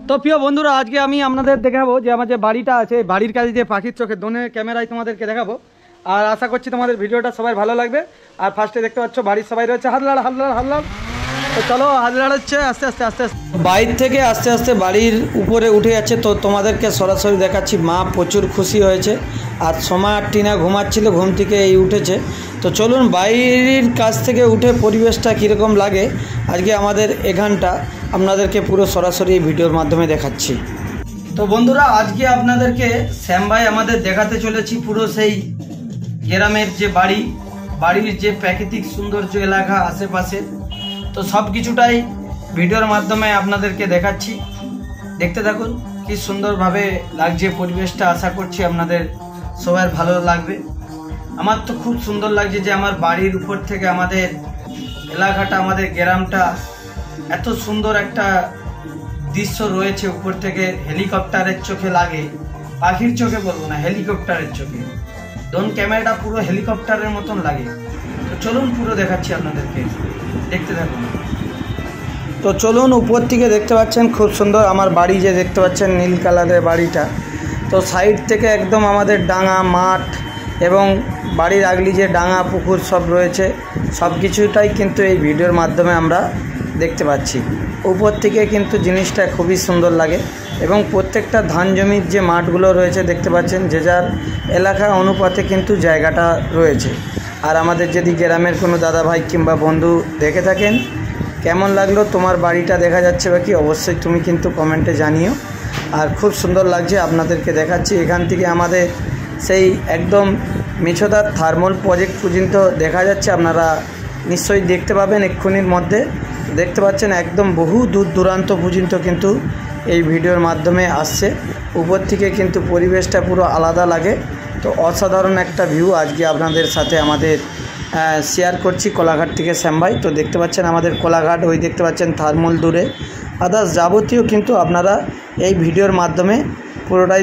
তো প্রিয় বন্ধুরা, আজকে আমি আপনাদের দেখাবো যে আমার যে বাড়িটা আছে, বাড়ির কাছে যে পাখির চোখে দোনে ক্যামেরায় তোমাদেরকে দেখাবো। আর আশা করছি তোমাদের ভিডিওটা সবাই ভালো লাগবে। আর ফার্স্টে দেখতে পাচ্ছ বাড়ির সবাই রয়েছে হাল্লাড় হাল্লাড় হাল্লাড়। তো চলো হাল্লাড় হচ্ছে আস্তে আস্তে আস্তে আস্তে বাইর থেকে আস্তে আস্তে বাড়ির উপরে উঠে যাচ্ছে। তো তোমাদেরকে সরাসরি দেখাচ্ছি। মা প্রচুর খুশি হয়েছে। আর সোমা আর টিনা ঘুমাচ্ছিল, ঘুম থেকে এই উঠেছে। তো চলুন বাইরের কাছ থেকে উঠে পরিবেশটা কীরকম লাগে আজকে আমাদের এখানটা আপনাদেরকে পুরো সরাসরি এই ভিডিওর মাধ্যমে দেখাচ্ছি। তো বন্ধুরা, আজকে আপনাদেরকে শ্যাম ভাই আমাদের দেখাতে চলেছি পুরো সেই গ্রামের যে বাড়ির যে প্রাকৃতিক সৌন্দর্য এলাকা আশেপাশে। তো সব কিছুটাই ভিডিওর মাধ্যমে আপনাদেরকে দেখাচ্ছি। দেখতে থাকুন কি সুন্দরভাবে লাগছে পরিবেশটা। আশা করছি আপনাদের সবার ভালো লাগবে। আমার তো খুব সুন্দর লাগছে যে আমার বাড়ির উপর থেকে আমাদের এলাকাটা, আমাদের গ্রামটা এত সুন্দর একটা দৃশ্য রয়েছে। উপর থেকে হেলিকপ্টারের চোখে লাগে, পাখির চোখে বলবো না, হেলিকপ্টারের চোখে। ড্রোন ক্যামেরাটা পুরো হেলিকপ্টারের মতন লাগে। তো চলুন পুরো দেখাচ্ছি আপনাদেরকে, দেখতে থাকুন। তো চলুন, উপর থেকে দেখতে পাচ্ছেন খুব সুন্দর আমার বাড়ি, যে দেখতে পাচ্ছেন নীল কালারের বাড়িটা। তো সাইড থেকে একদম আমাদের ডাঙা মাঠ এবং বাড়ির আগলি যে ডাঙা পুকুর সব রয়েছে, সব কিছুটাই কিন্তু এই ভিডিওর মাধ্যমে আমরা দেখতে পাচ্ছি। উপর থেকে কিন্তু জিনিসটা খুবই সুন্দর লাগে। এবং প্রত্যেকটা ধান জমির যে মাঠগুলো রয়েছে দেখতে পাচ্ছেন, যে যার এলাকা অনুপাতে কিন্তু জায়গাটা রয়েছে। আর আমাদের যদি গ্রামের কোনো দাদা ভাই কিংবা বন্ধু দেখে থাকেন, কেমন লাগলো তোমার বাড়িটা দেখা যাচ্ছে বা কি, অবশ্যই তুমি কিন্তু কমেন্টে জানিও। আর খুব সুন্দর লাগছে আপনাদেরকে দেখাচ্ছি। এখান থেকে আমাদের সেই একদম মিছোদার থার্মাল প্রজেক্ট পর্যন্ত দেখা যাচ্ছে। আপনারা নিশ্চয়ই দেখতে পাবেন এক্ষুনির মধ্যে। দেখতে পাচ্ছেন একদম বহু দূর দূরান্ত পর্যন্ত কিন্তু এই ভিডিওর মাধ্যমে আসছে। উপর থেকে কিন্তু পরিবেশটা পুরো আলাদা লাগে। তো অসাধারণ একটা ভিউ আজকে আপনাদের সাথে আমাদের শেয়ার করছি কোলাঘাট থেকে শ্যাম ভাই। তো দেখতে পাচ্ছেন আমাদের কোলাঘাট, ওই দেখতে পাচ্ছেন থার্মাল দূরে, আদার্স যাবতীয় কিন্তু আপনারা এই ভিডিওর মাধ্যমে পুরোটাই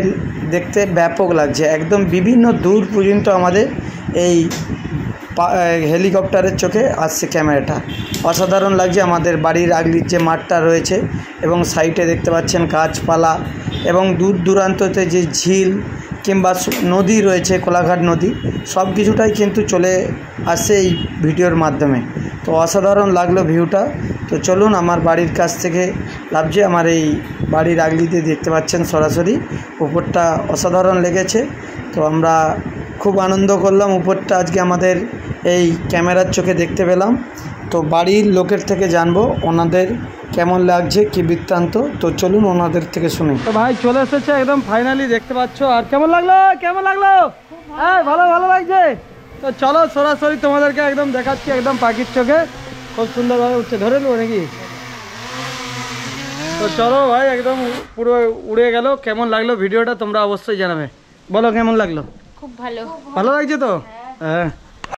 দেখতে ব্যাপক লাগছে। একদম বিভিন্ন দূর পর্যন্ত আমাদের এই হেলিকপ্টারের চোখে আসছে ক্যামেরাটা। অসাধারণ লাগছে। আমাদের বাড়ির আগলির যে মাঠটা রয়েছে এবং সাইডে দেখতে পাচ্ছেন গাছপালা এবং দূর দূরান্ততে যে ঝিল কিংবা নদী রয়েছে, কোলাঘাট নদী, সব কিছুটাই কিন্তু চলে আসছে এই ভিডিওর মাধ্যমে। তো অসাধারণ লাগলো ভিউটা। তো চলুন আমার বাড়ির কাছ থেকে লাভছে। আমার এই বাড়ির আগলিতে দেখতে পাচ্ছেন সরাসরি উপরটা অসাধারণ লেগেছে। তো আমরা খুব আনন্দ করলাম উপরটা আজকে আমাদের এই ক্যামেরার চোখে দেখতে পেলাম। তো বাড়ির লোকের থেকে জানবো ওনাদের কেমন লাগছে, কি বৃত্তান্ত। তো চলুন ওনাদের থেকে শুনি। তো ভাই চলে এসেছে একদম ফাইনালি, দেখতে পাচ্ছ। আর কেমন লাগলো, কেমন লাগলো? হ্যাঁ, ভালো লাগছে। তো চলো সরাসরি তোমাদেরকে একদম দেখাচ্ছি একদম পাখির চোখে। খুব সুন্দরভাবে উঠছে, ধরে নেবো নাকি? তো চলো ভাই, একদম পুরো উড়ে গেল। কেমন লাগলো ভিডিওটা তোমরা অবশ্যই জানাবে। বলো কেমন লাগলো? খুব ভালো। ভালো লাগছে তো? হ্যাঁ।